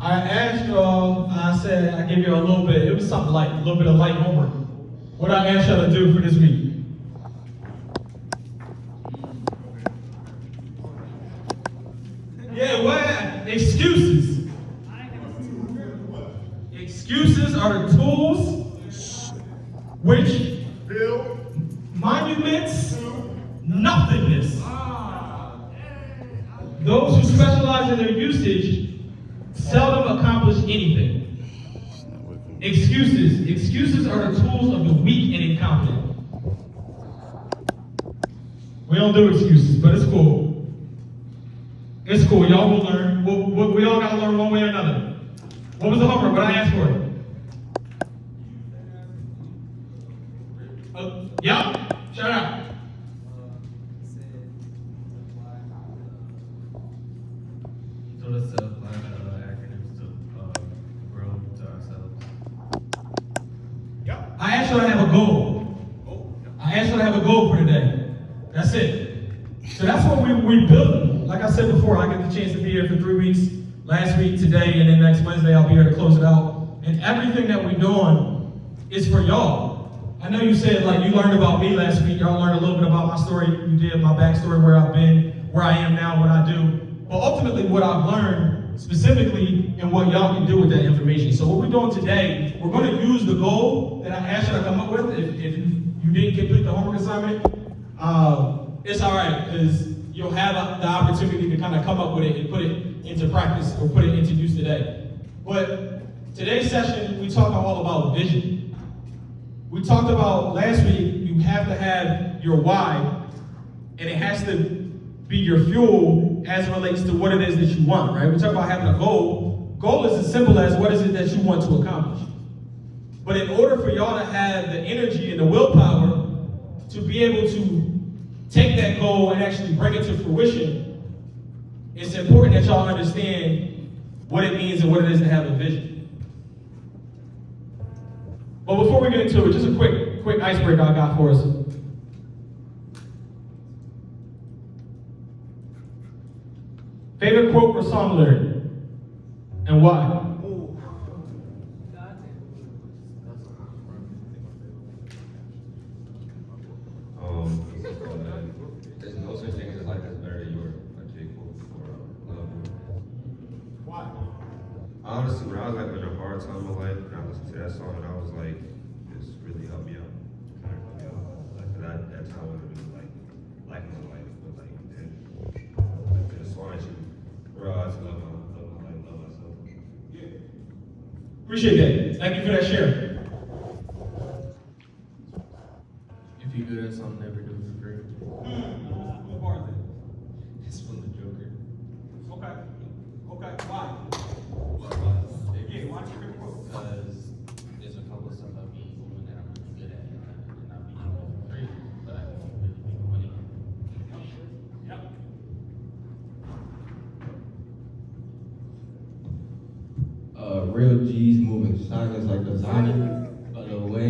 I asked y'all, I said I gave you a little bit, it was something light, a little bit of light homework. What I asked y'all to do for this week. Yeah, what? Excuses. Excuses are the tools which build monuments to nothingness. Those who specialize in their usage seldom accomplish anything. Excuses. Excuses are the tools of the weak and incompetent. We don't do excuses, but it's cool. It's cool. Y'all will learn. We all got to learn one way or another. What was the homework? What I asked for? Yup. Shout out. I asked you to have a goal. I asked you to have a goal for today. That's it. So that's what we built. Like I said before, I get the chance to be here for 3 weeks. Last week, today, and then next Wednesday, I'll be here to close it out. And everything that we're doing is for y'all. I know you said, like, you learned about me last week. Y'all learned a little bit about my story. You did my backstory, where I've been, where I am now, what I do. But ultimately, what I've learned specifically and what y'all can do with that information. So what we're doing today, we're going to use the goal that I asked you to come up with. If you didn't complete the homework assignment, it's all right, because you'll have the opportunity to kind of come up with it and put it into practice or put it into use today. But today's session, we talk all about vision. We talked about last week, you have to have your why, and it has to be your fuel as it relates to what it is that you want, right? We talk about having a goal. Goal is as simple as what is it that you want to accomplish. But in order for y'all to have the energy and the willpower to be able to take that goal and actually bring it to fruition, it's important that y'all understand what it means and what it is to have a vision. But before we get into it, just a quick icebreaker I got for us. Favorite quote or song lyric, and why? There's no such thing as life that's better than your quote for love. Why? Honestly, when I was like in a hard time in my life, and I listened to that song, and I was like, this really helped me out. Like that time when it was like life in my life, but like, and the song that you realize to love myself. Yeah. Appreciate that. Thank you for that share. If you good at something, never do it for free. What part is it? It's from the Joker. Okay. Why? Yeah, why you pick quote? Because there's a couple of stuff I'll be doing that I'm really good at, and I'll be doing it for free, but I can really make money. Yep. Real G's moving silence like lasagna, by the way.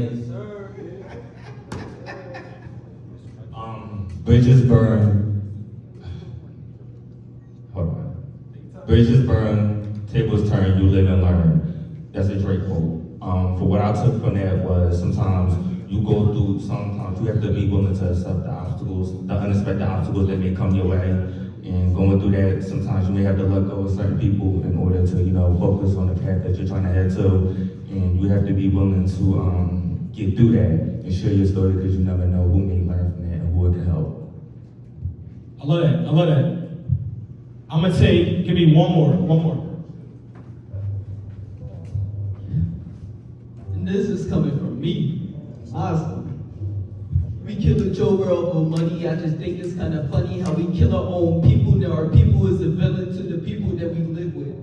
Bridges burn. Hold on. Bridges burn, tables turn, you live and learn. That's a Drake quote. For what I took from that was sometimes you have to be willing to accept the obstacles, the unexpected obstacles that may come your way. And going through that, sometimes you may have to let go of certain people in order to, focus on the path that you're trying to head to. And you have to be willing to get through that and share your story, because you never know who may learn from that and who it can help. I love that. I'm gonna say, give me one more. And this is coming from me, honestly. We kill each other over money. I just think it's kind of funny how we kill our own people. Now our people is a villain to the people that we live with.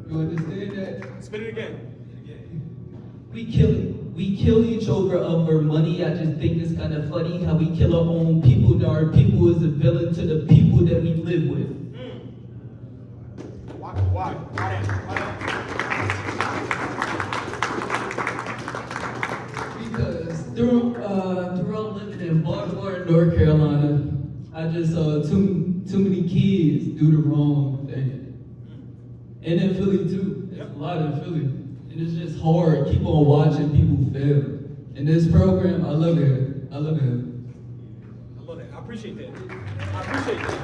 You understand that? Spit it again. We kill each other over money. I just think it's kind of funny how we kill our own people. Now our people is a villain to the people that we live with. Why that? Because throughout living in Baltimore, North Carolina, I just saw too many kids do the wrong thing. And in Philly too. There's a lot in Philly. And it's just hard. Keep on watching people fail. And this program, I love it. I love it. I love that. I appreciate that. I appreciate that.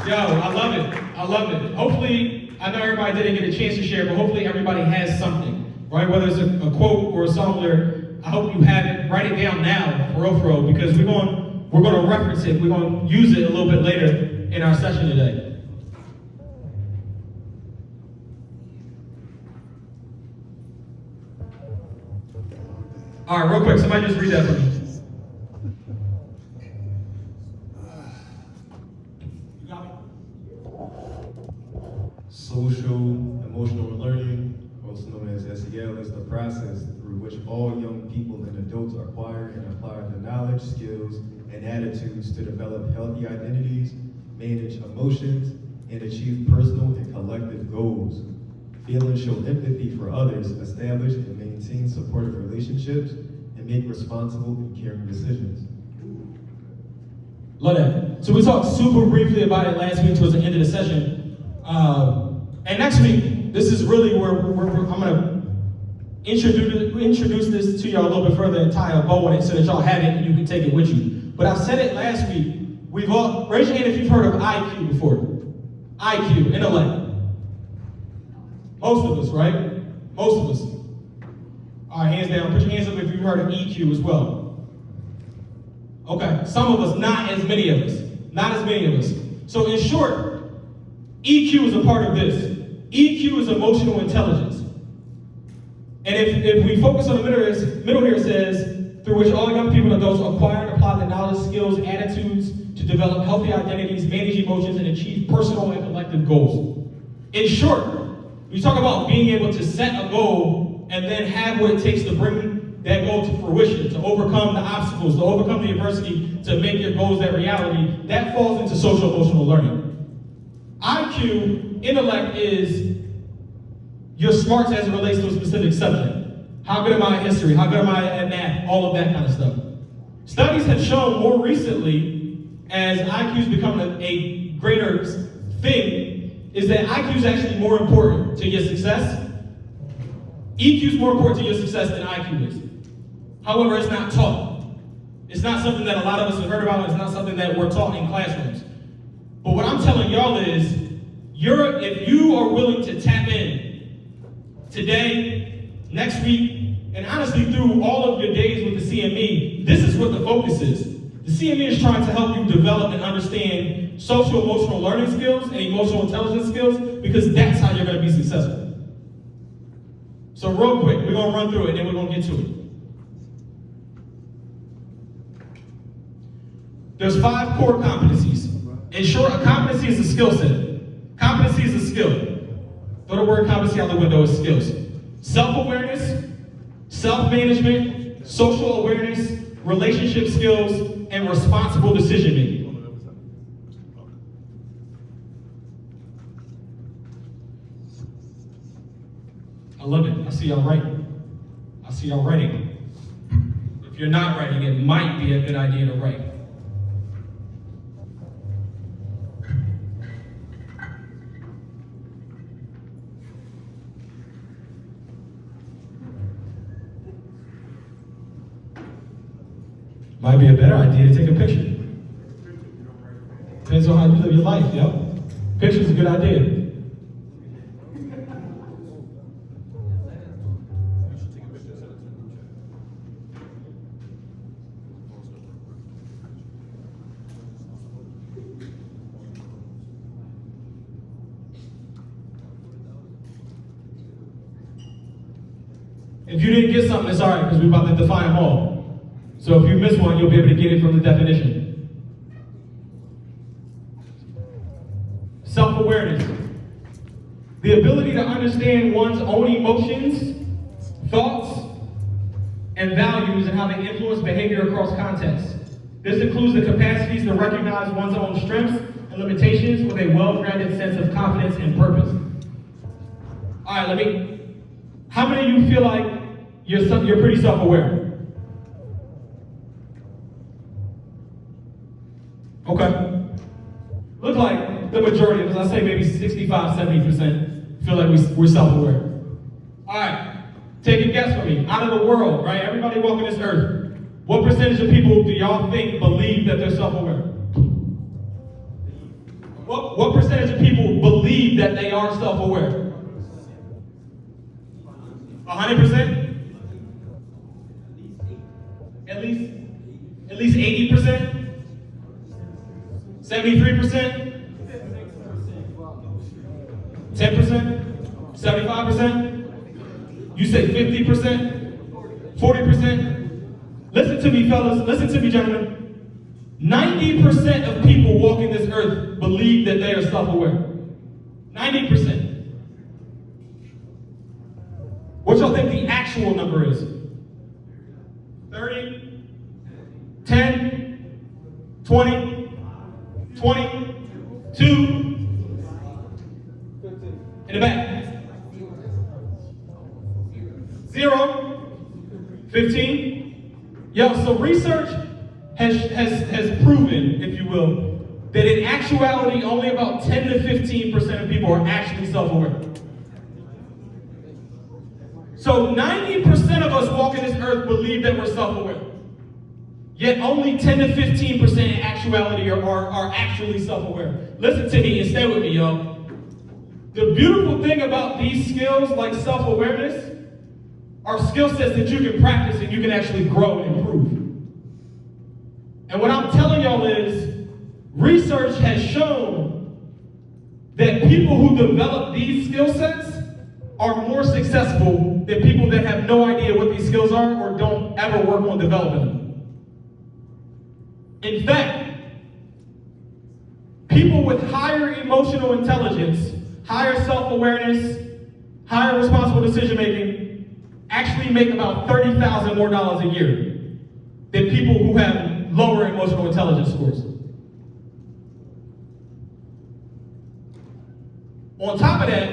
Yo, I love it. I love it. Hopefully, I know everybody didn't get a chance to share, but hopefully everybody has something, right? Whether it's a quote or a song lyric, I hope you have it. Write it down now, for real, because we're going to reference it. We're going to use it a little bit later in our session today. All right, real quick, somebody just read that for me. You got me? Social emotional learning, also known as SEL, is the process through which all young people and adults acquire and apply the knowledge, skills, and attitudes to develop healthy identities, manage emotions, and achieve personal and collective goals. Feel and show empathy for others, establish and maintain supportive relationships, and make responsible and caring decisions. Love that. So we talked super briefly about it last week towards the end of the session. And next week, this is really where I'm going to introduce this to y'all a little bit further and tie a bow on it so that y'all have it and you can take it with you. But I said it last week. Raise your hand if you've heard of IQ before. IQ, intellect. Most of us, right? Most of us. All right, hands down. Put your hands up if you've heard of EQ as well. Okay, some of us, not as many of us. Not as many of us. So in short, EQ is a part of this. EQ is emotional intelligence. And if we focus on the middle here, it says, through which all young people and adults acquire and apply the knowledge, skills, attitudes to develop healthy identities, manage emotions, and achieve personal and collective goals. In short, we talk about being able to set a goal and then have what it takes to bring that goal to fruition, to overcome the obstacles, to overcome the adversity, to make your goals that reality. That falls into social emotional learning. IQ, intellect, is your smarts as it relates to a specific subject. How good am I at history? How good am I at math? All of that kind of stuff. Studies have shown more recently, as IQ is becoming a greater thing, is that IQ is actually more important to your success. EQ is more important to your success than IQ is. However, it's not taught. It's not something that a lot of us have heard about. It's not something that we're taught in classrooms. But what I'm telling y'all is, if you are willing to tap in today, next week, and honestly through all of your days with the CME, this is what the focus is. The CME is trying to help you develop and understand social emotional learning skills and emotional intelligence skills, because that's how you're going to be successful. So real quick, we're going to run through it and then we're going to get to it. There's 5 core competencies. In short, a competency is a skill set. Competency is a skill. Throw the word competency out the window, it's skills. Self-awareness, self-management, social awareness, relationship skills, and responsible decision-making. I love it. I see y'all writing. I see y'all writing. If you're not writing, it might be a good idea to write. Might be a better idea to take a picture. Depends on how you live your life, yo. Picture's a good idea. If you didn't get something, it's all right, because we're about to define them all. So if you miss one, you'll be able to get it from the definition. Self-awareness. The ability to understand one's own emotions, thoughts, and values and how they influence behavior across contexts. This includes the capacities to recognize one's own strengths and limitations with a well-grounded sense of confidence and purpose. All right, how many of you feel like you're pretty self-aware? Okay. Look like the majority of us, I say maybe 65, 70% feel like we're self-aware. All right, take a guess for me. Out of the world, right? Everybody walking this earth, what percentage of people do y'all think believe that they're self-aware? What percentage of people believe that they are self-aware? 100%? At least 80%? 73%? 10%? 75%? You say 50%? 40%? Listen to me, fellas. Listen to me, gentlemen. 90% of people walking this earth believe that they are self-aware. 90%. What y'all think the actual number is? 30? 10? 20? 20? 2? In the back. 0? 15? Yo, so research has proven, if you will, that in actuality, only about 10 to 15% of people are actually self-aware. So 90% of us walking this earth believe that we're self-aware. Yet only 10 to 15% in actuality are actually self-aware. Listen to me and stay with me, yo. The beautiful thing about these skills, like self-awareness, are skill sets that you can practice and you can actually grow and improve. And what I'm telling y'all is, research has shown that people who develop these skill sets are more successful than people that have no idea what these skills are or don't ever work on developing them. In fact, people with higher emotional intelligence, higher self-awareness, higher responsible decision-making actually make about $30,000 more a year than people who have lower emotional intelligence scores. On top of that,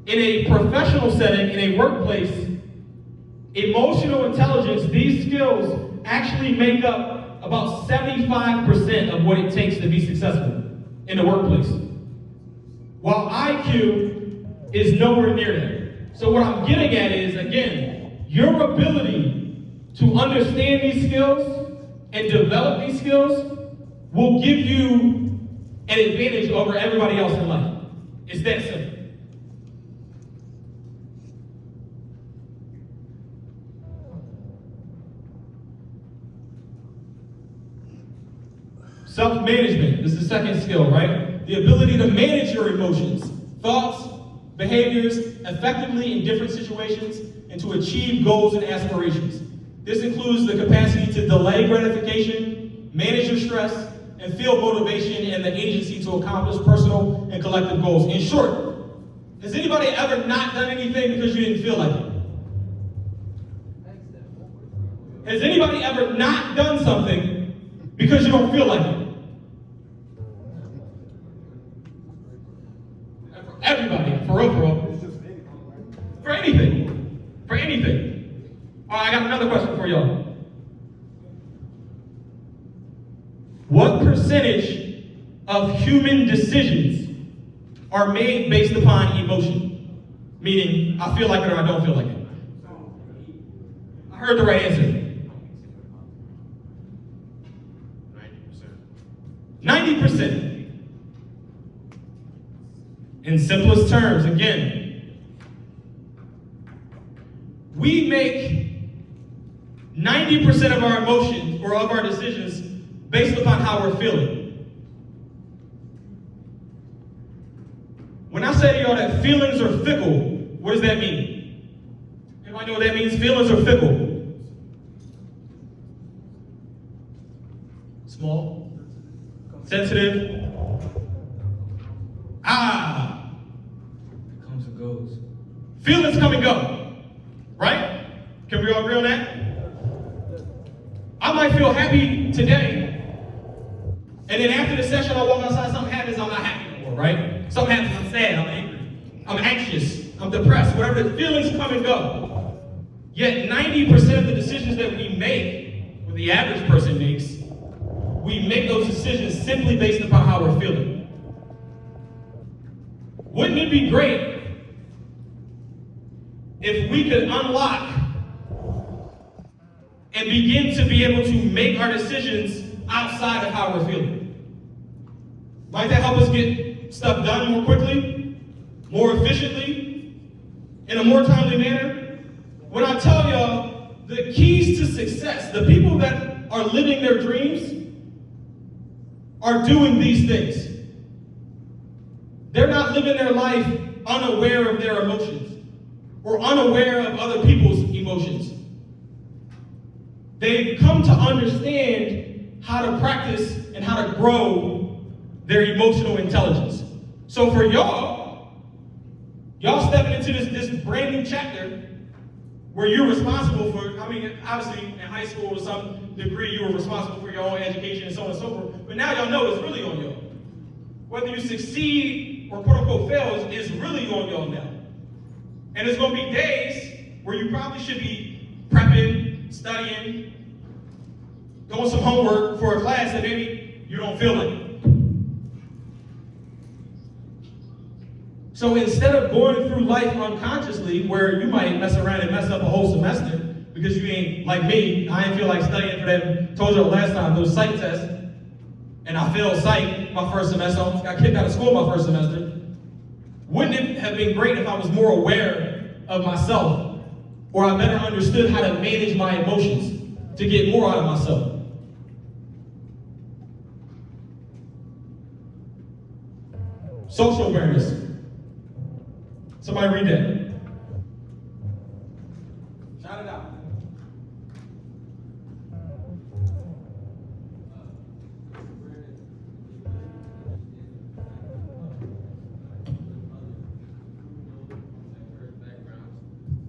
in a professional setting, in a workplace, emotional intelligence, these skills actually make up about 75% of what it takes to be successful in the workplace. While IQ is nowhere near that. So what I'm getting at is, again, your ability to understand these skills and develop these skills will give you an advantage over everybody else in life. It's that simple. Self-management, this is the second skill, right? The ability to manage your emotions, thoughts, behaviors effectively in different situations and to achieve goals and aspirations. This includes the capacity to delay gratification, manage your stress, and feel motivation and the agency to accomplish personal and collective goals. In short, has anybody ever not done anything because you didn't feel like it? Has anybody ever not done something because you don't feel like it? Everybody, for real. For anything. For anything. All right, I got another question for y'all. What percentage of human decisions are made based upon emotion? Meaning, I feel like it or I don't feel like it. I heard the right answer. 90%. In simplest terms, again, we make 90% of our emotions or of our decisions based upon how we're feeling. When I say to y'all that feelings are fickle, what does that mean? Anybody know what that means? Feelings are fickle. Small, sensitive. Comes and goes. Feelings come and go, right? Can we all agree on that? I might feel happy today, and then after the session I walk outside, something happens, I'm not happy anymore, right? Something happens, I'm sad, I'm angry, I'm anxious, I'm depressed, whatever, the feelings come and go. Yet 90% of the decisions that we make, or the average person makes, we make those decisions simply based upon how we're feeling. Wouldn't it be great if we could unlock and begin to be able to make our decisions outside of how we're feeling? Might that help us get stuff done more quickly, more efficiently, in a more timely manner? When I tell y'all, the keys to success, the people that are living their dreams are doing these things. They're not living their life unaware of their emotions or unaware of other people's emotions. They've come to understand how to practice and how to grow their emotional intelligence. So for y'all stepping into this brand new chapter where you're responsible for, obviously in high school to some degree you were responsible for your own education and so on and so forth, but now y'all know it's really on y'all. Whether you succeed or quote unquote fail is really on y'all now. And there's gonna be days where you probably should be prepping, studying, doing some homework for a class that maybe you don't feel like. So instead of going through life unconsciously, where you might mess around and mess up a whole semester because you ain't like me, I ain't feel like studying for them. Told you last time, those psych tests, and I failed psych my first semester. I got kicked out of school my first semester. Wouldn't it have been great if I was more aware of myself, or I better understood how to manage my emotions to get more out of myself? Social awareness. Somebody read that. Shout it out.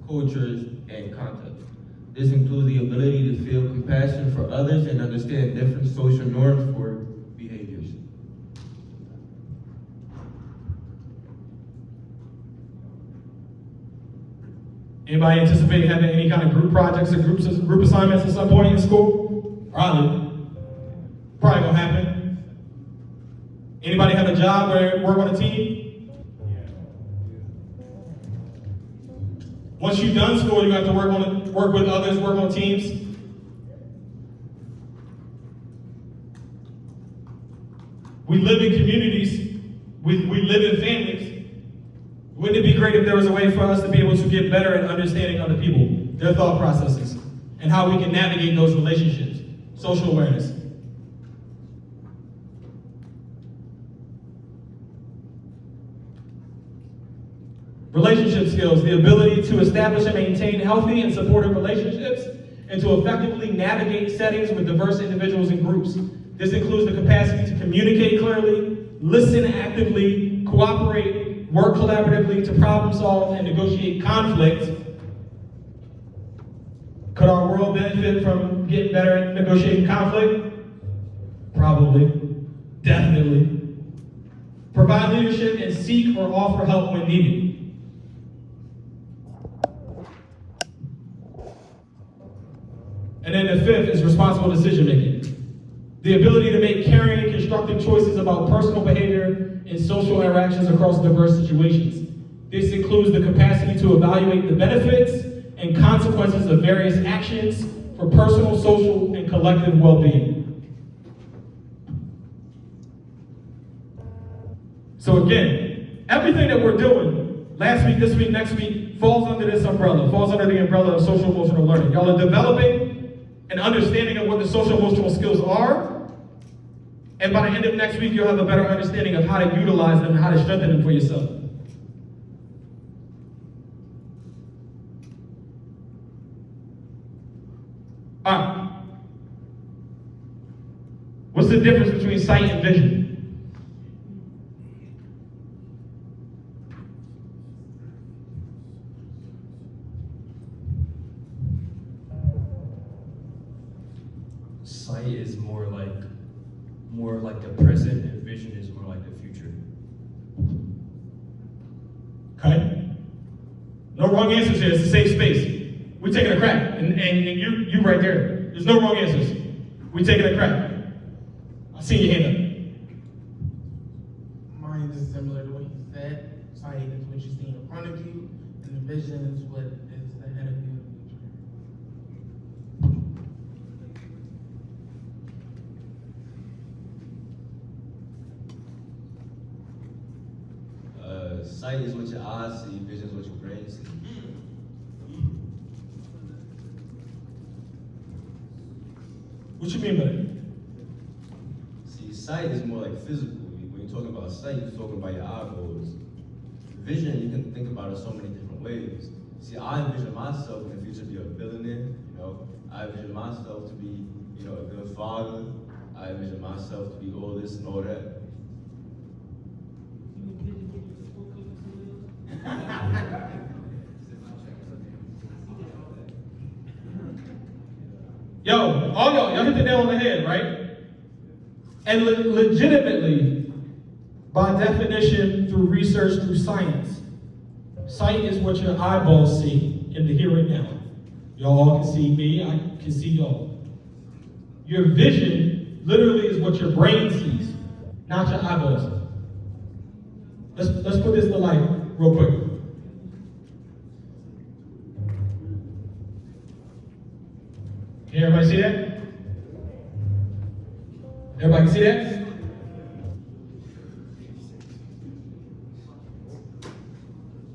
Cultures, and context. This includes the ability to feel compassion for others and understand different social norms for behaviors. Anybody anticipating having any kind of group projects or group assignments at some point in school? Probably gonna happen. Anybody have a job where work on a team? Once you're done school, you have to work with others, work on teams. We live in communities, we live in families. Wouldn't it be great if there was a way for us to be able to get better at understanding other people, their thought processes, and how we can navigate those relationships? Social awareness. Relationship skills, the ability to establish and maintain healthy and supportive relationships, and to effectively navigate settings with diverse individuals and groups. This includes the capacity to communicate clearly, listen actively, cooperate, work collaboratively to problem solve and negotiate conflict. Could our world benefit from getting better at negotiating conflict? Probably, definitely. Provide leadership and seek or offer help when needed. And then the fifth is responsible decision making. The ability to make caring and constructive choices about personal behavior and social interactions across diverse situations. This includes the capacity to evaluate the benefits and consequences of various actions for personal, social, and collective well-being. So again, everything that we're doing, last week, this week, next week, falls under this umbrella, falls under the umbrella of social emotional learning. Y'all are developing an understanding of what the social emotional skills are, and by the end of next week, you'll have a better understanding of how to utilize them and how to strengthen them for yourself. All right. What's the difference between sight and vision? Sight is more like the present, and vision is more like the future. Okay? No wrong answers here. It's a safe space. We're taking a crack. And you right there. There's no wrong answers. We're taking a crack. I see your hand Mine is similar to what you said. Sight is what you see in front of you, and the vision is what is ahead of you in the future. Sight is what your eyes see, vision is what your brain sees. What you mean by that? See, sight is more like physical. When you're talking about sight, you're talking about your eyeballs. Vision, you can think about it so many different ways. See, I envision myself in the future to be a billionaire, you know. I envision myself to be, you know, a good father. I envision myself to be all this and all that. Yo, all y'all hit the nail on the head, right? And legitimately, by definition, through research, through science, sight is what your eyeballs see in the here and now. Y'all can see me, I can see y'all. Your vision literally is what your brain sees, not your eyeballs. Let's put this to life real quick. Can everybody see that? Everybody can see that?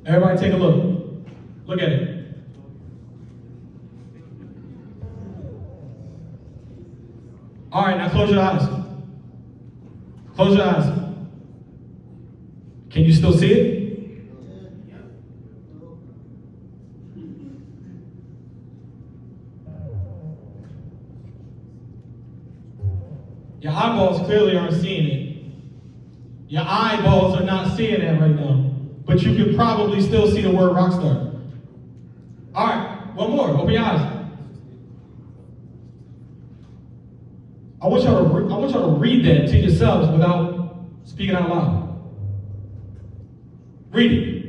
Everybody take a look. Look at it. All right, now close your eyes. Close your eyes. Can you still see it? Your eyeballs clearly aren't seeing it. Your eyeballs are not seeing that right now. But you can probably still see the word rockstar. All right, one more. Open your eyes. I want y'all to read that to yourselves without speaking out loud. Read it.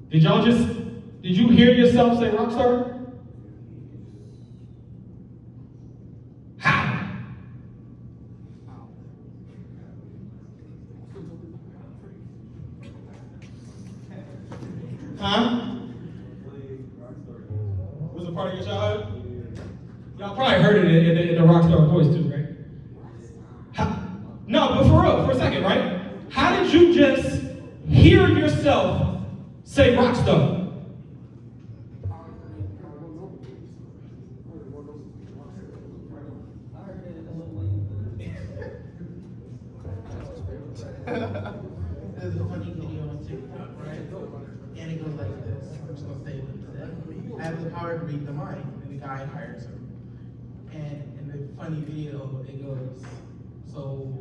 Did you hear yourself say rockstar? How? Huh? Was it part of your childhood? Y'all probably heard it in the rockstar voice too, right? No, but for real, for a second, right? How did you just hear yourself say rockstar? There's a funny video on TikTok, right? And it goes like this. I'm just gonna say what it said. I have the power to read the mind, and the guy hires him. And in the funny video, it goes, so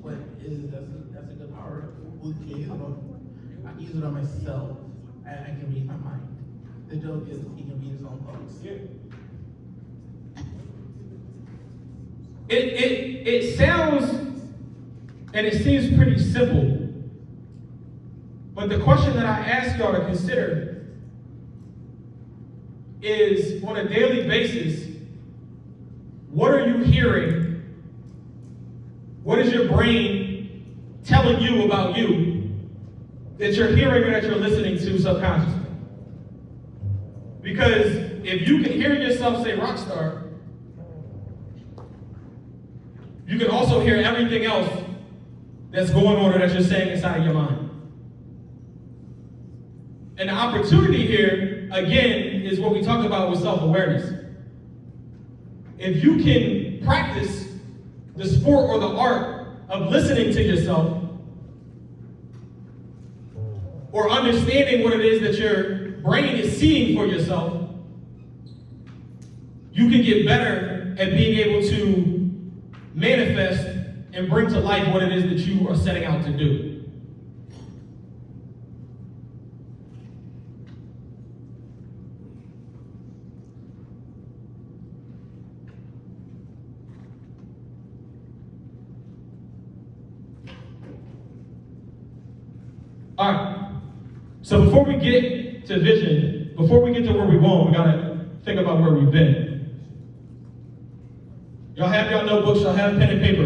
what is that's a good power? Who can use it on? I can use it on myself. I can read my mind. The joke is he can read his own thoughts. It sounds and it seems pretty simple. But the question that I ask y'all to consider is, on a daily basis, what are you hearing? What is your brain telling you about you that you're hearing or that you're listening to subconsciously? Because if you can hear yourself say rockstar, you can also hear everything else that's going on or that you're saying inside of your mind. And the opportunity here, again, is what we talked about with self-awareness. If you can practice the sport or the art of listening to yourself, or understanding what it is that your brain is seeing for yourself, you can get better at being able to manifest and bring to life what it is that you are setting out to do. All right. So before we get to vision, before we get to where we're going, we gotta think about where we've been. Y'all have y'all notebooks, y'all have pen and paper.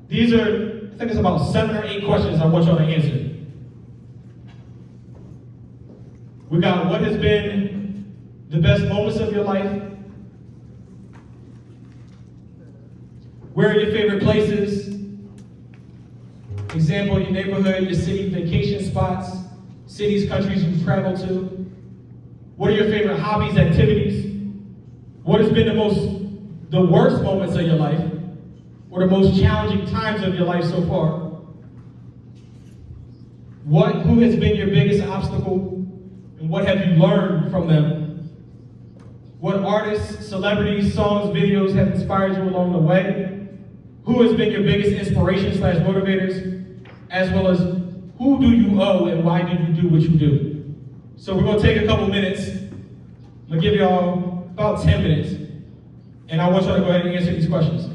These are, I think it's about 7 or 8 questions I want y'all to answer. We got what has been the best moments of your life? Where are your favorite places? Example, your neighborhood, your city, vacation spots, cities, countries you've traveled to. What are your favorite hobbies, activities? What has been the worst moments of your life? Or the most challenging times of your life so far? Who has been your biggest obstacle? And what have you learned from them? What artists, celebrities, songs, videos have inspired you along the way? Who has been your biggest inspiration/motivators? As well as who do you owe and why do you do what you do? So we're gonna take a couple minutes. I'm gonna give y'all about 10 minutes. And I want y'all to go ahead and answer these questions.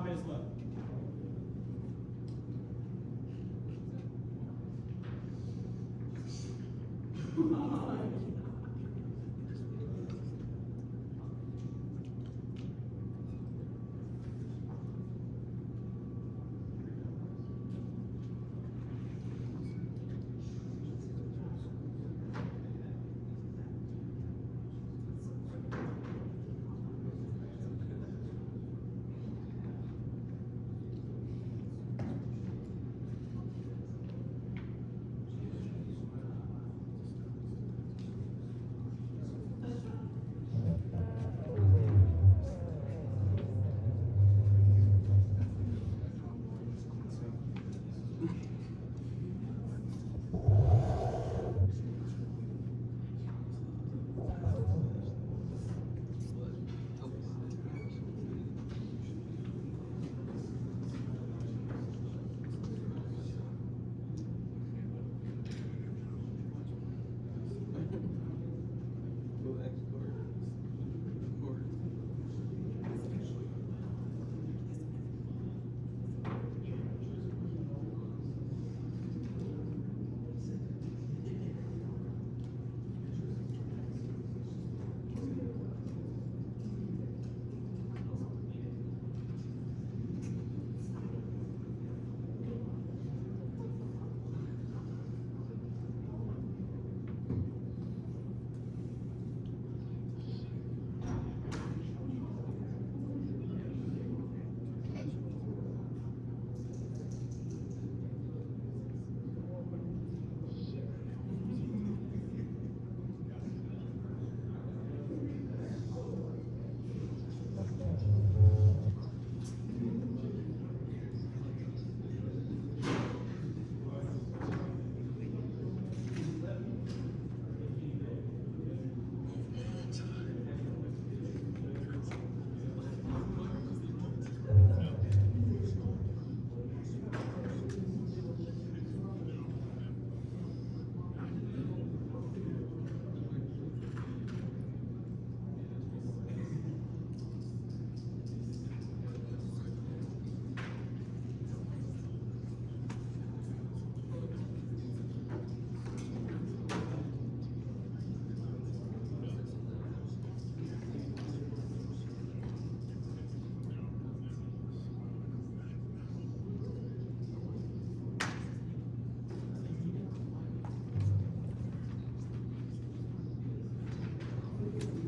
minutes left.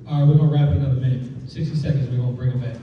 All right, we're gonna wrap it another minute. 60 seconds, we're gonna bring it back.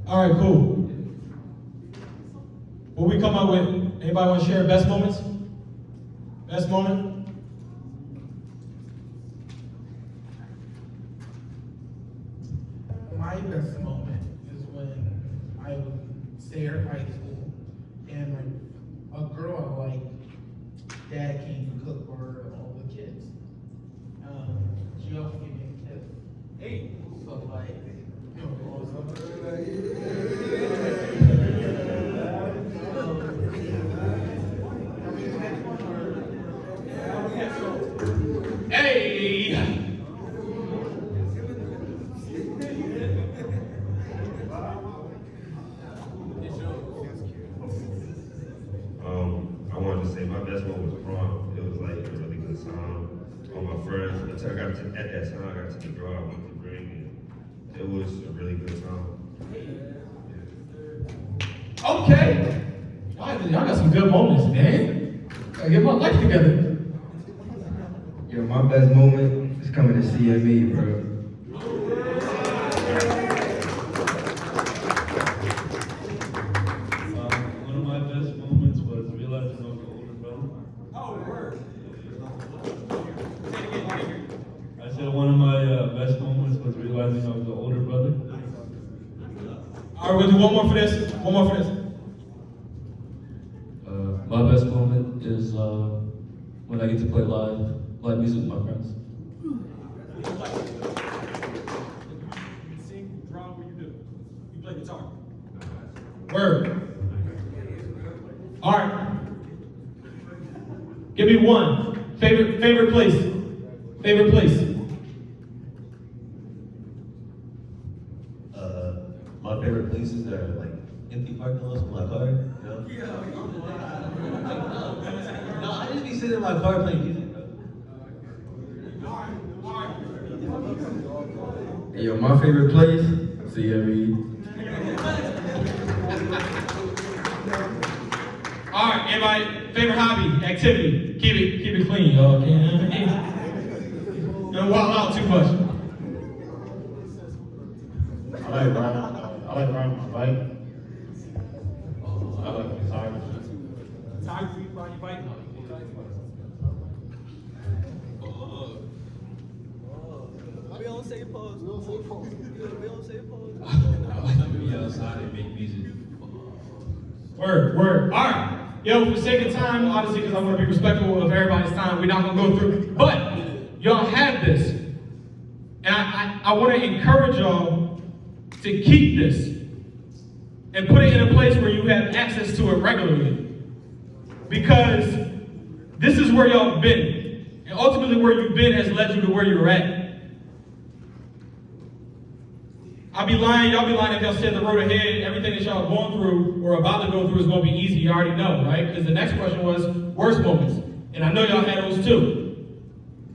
All right, cool. What we come up with? Anybody want to share best moments? Best moment? My best moment is when I was Sayre High School and a girl I liked, dad came to cook for all the kids. She also gave me a kiss. Hey, so like, you know, Hey! I wanted to say my best moment was prom. It was like a really good time. All my friends, at that time, I got to the girl I wanted to bring, and it was a really good time. Okay. Y'all got some good moments, man. Gotta get my life together. Yo, my best moment is coming to CME, bro. One of my best moments was realizing I was an older brother. Oh, word. I said one of my best moments was realizing we're gonna do one more for this. One more for this. My best moment is when I get to play live music with my friends. Sing, drum, what you do? You play guitar. Word. All right. Give me one. Favorite place. Favorite place. My favorite places are like empty parking lots with my car, you know? No, I just be sitting in my car playing music, bro. Hey, yo, my favorite place, see, I mean, All right, everybody. Favorite hobby, activity. Keep it clean, y'all. Don't wild out too much. I like riding my bike. I like photography. Photography, ride your bike. We don't say pause. We don't say pause. We don't say pause. I like to be outside and make music. Word. All right. Yo, for the sake of time, obviously, because I want to be respectful of everybody's time, we're not going to go through. But y'all have this. And I want to encourage y'all to keep this and put it in a place where you have access to it regularly. Because this is where y'all have been. And ultimately where you've been has led you to where you're at. I'll be lying, y'all be lying if y'all said the road ahead, everything that y'all are going through or about to go through is going to be easy. You already know, right? Because the next question was worst moments. And I know y'all had those too.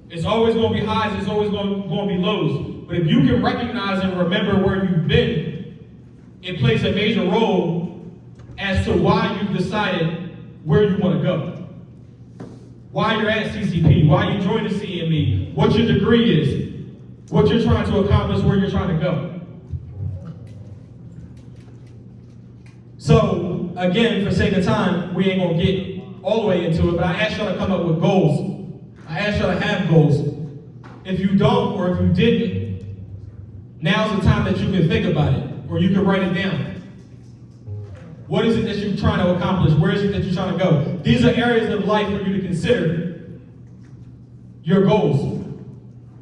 It's always going to be highs, it's always going to be lows. But if you can recognize and remember where you've been, it plays a major role as to why you've decided where you want to go. Why you're at CCP, why you joined the CME, what your degree is, what you're trying to accomplish, where you're trying to go. So, again, for sake of time, we ain't gonna get all the way into it, but I asked y'all to come up with goals. I asked y'all to have goals. If you don't, or if you didn't, now's the time that you can think about it, or you can write it down. What is it that you're trying to accomplish? Where is it that you're trying to go? These are areas of life for you to consider your goals.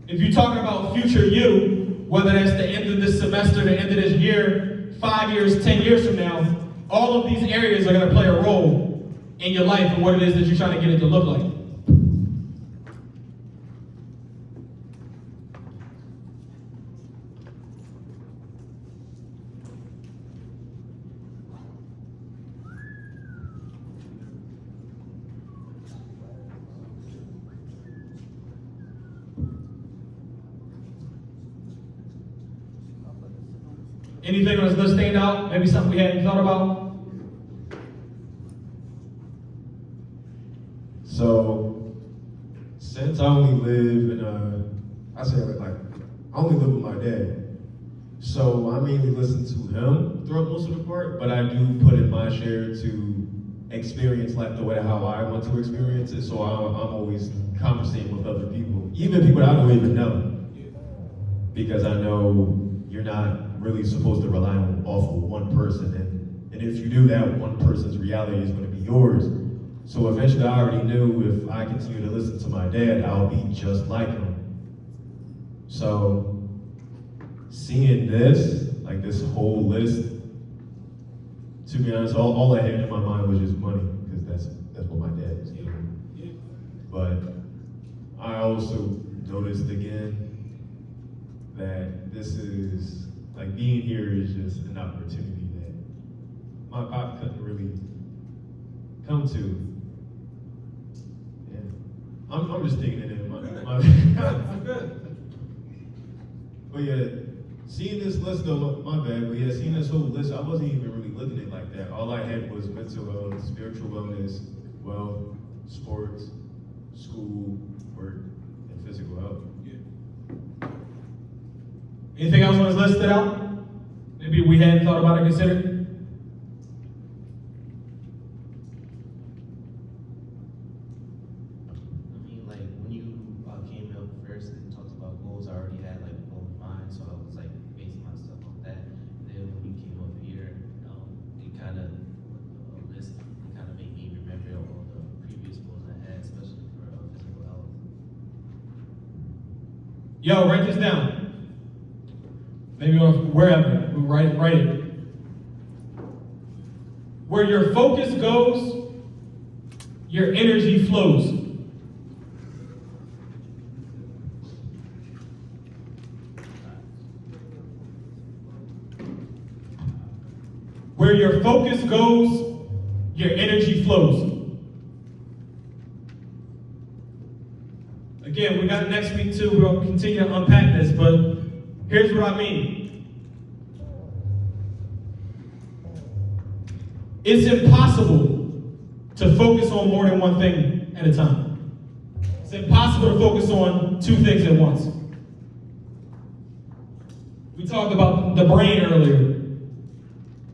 If you're talking about future you, whether that's the end of this semester, the end of this year, 5 years, 10 years from now, all of these areas are going to play a role in your life and what it is that you're trying to get it to look like. Anything on this list stand out? Maybe something we hadn't thought about? So, since I only live in I only live with my dad. So I mainly listen to him throughout most of the part, but I do put in my share to experience life the way how I want to experience it. So I'm always conversating with other people, even people I don't even know, because I know you're not really supposed to rely off of one person, and if you do that, one person's reality is going to be yours. So eventually I already knew if I continue to listen to my dad, I'll be just like him. So seeing this, like this whole list, to be honest, all I had in my mind was just money, because that's what my dad was doing. But I also noticed again that this is, like, being here is just an opportunity that my pop couldn't really come to. Yeah. I'm just taking it in. But yeah, seeing this list though, my bad, but yeah, seeing this whole list, I wasn't even really looking at it like that. All I had was mental health, spiritual wellness, wealth, sports, school, work, and physical health. Anything else on this list stood out? Maybe we hadn't thought about or considered? I mean, like, when you came up first and talked about goals, I already had, like, a goal in mind, so I was, like, basing myself on that. And then when you came up here, Yo, write this down. Maybe wherever, write it. Where your focus goes, your energy flows. Where your focus goes, your energy flows. Again, we got next week too. We'll continue to unpack this, but here's what I mean. It's impossible to focus on more than one thing at a time. It's impossible to focus on two things at once. We talked about the brain earlier.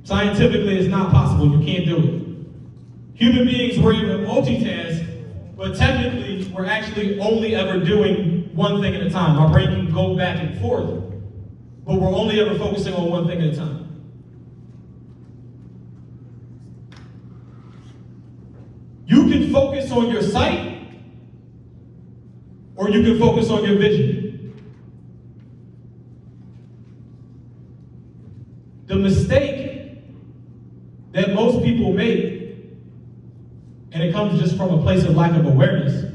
Scientifically, it's not possible. You can't do it. Human beings were able to multitask, but technically, we're actually only ever doing one thing at a time. Our brain can go back and forth, but we're only ever focusing on one thing at a time. You can focus on your sight, or you can focus on your vision. The mistake that most people make, and it comes just from a place of lack of awareness,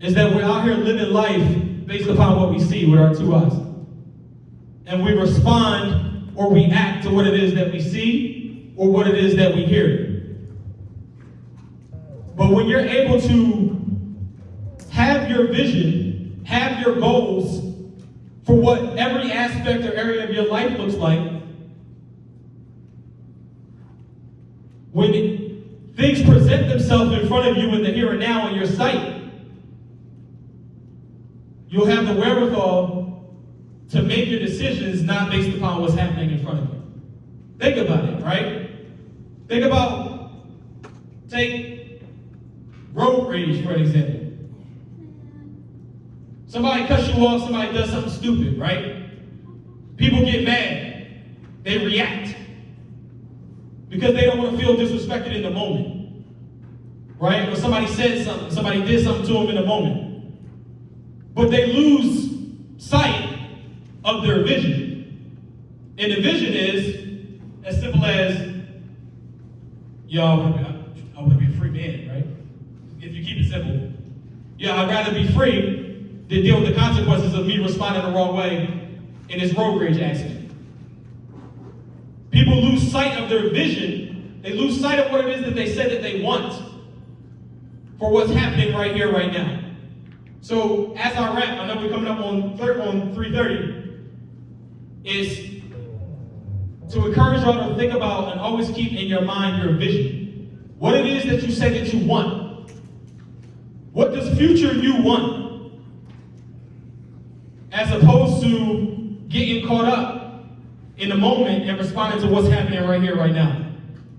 is that we're out here living life based upon what we see with our two eyes. And we respond or we act to what it is that we see or what it is that we hear. But when you're able to have your vision, have your goals for what every aspect or area of your life looks like, when things present themselves in front of you in the here and now in your sight, you'll have the wherewithal to make your decisions not based upon what's happening in front of you. Think about it, right? Think about, take road rage, for example. Somebody cuts you off, somebody does something stupid, right? People get mad. They react. Because they don't want to feel disrespected in the moment. Right? Or somebody said something, somebody did something to them in the moment. But they lose sight of their vision. And the vision is as simple as, yo, I want to be a free man, right? If you keep it simple. Yeah, I'd rather be free than deal with the consequences of me responding the wrong way in this road rage accident. People lose sight of their vision. They lose sight of what it is that they said that they want for what's happening right here, right now. So as I wrap, I know we're coming up on 3:30, is to encourage y'all to think about and always keep in your mind your vision. What it is that you say that you want. What does future you want? As opposed to getting caught up in the moment and responding to what's happening right here, right now.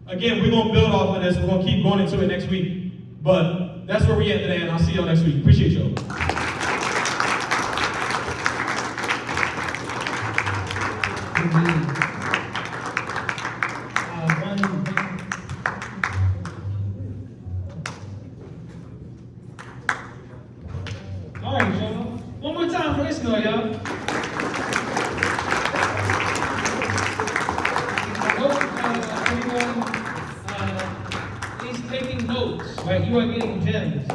Again, we're going to build off of this. We're going to keep going into it next week. But that's where we at today, and I'll see y'all next week. Appreciate y'all. All right, y'all. One more time for Ismail, y'all. Anyone is taking notes, right? You are getting gems.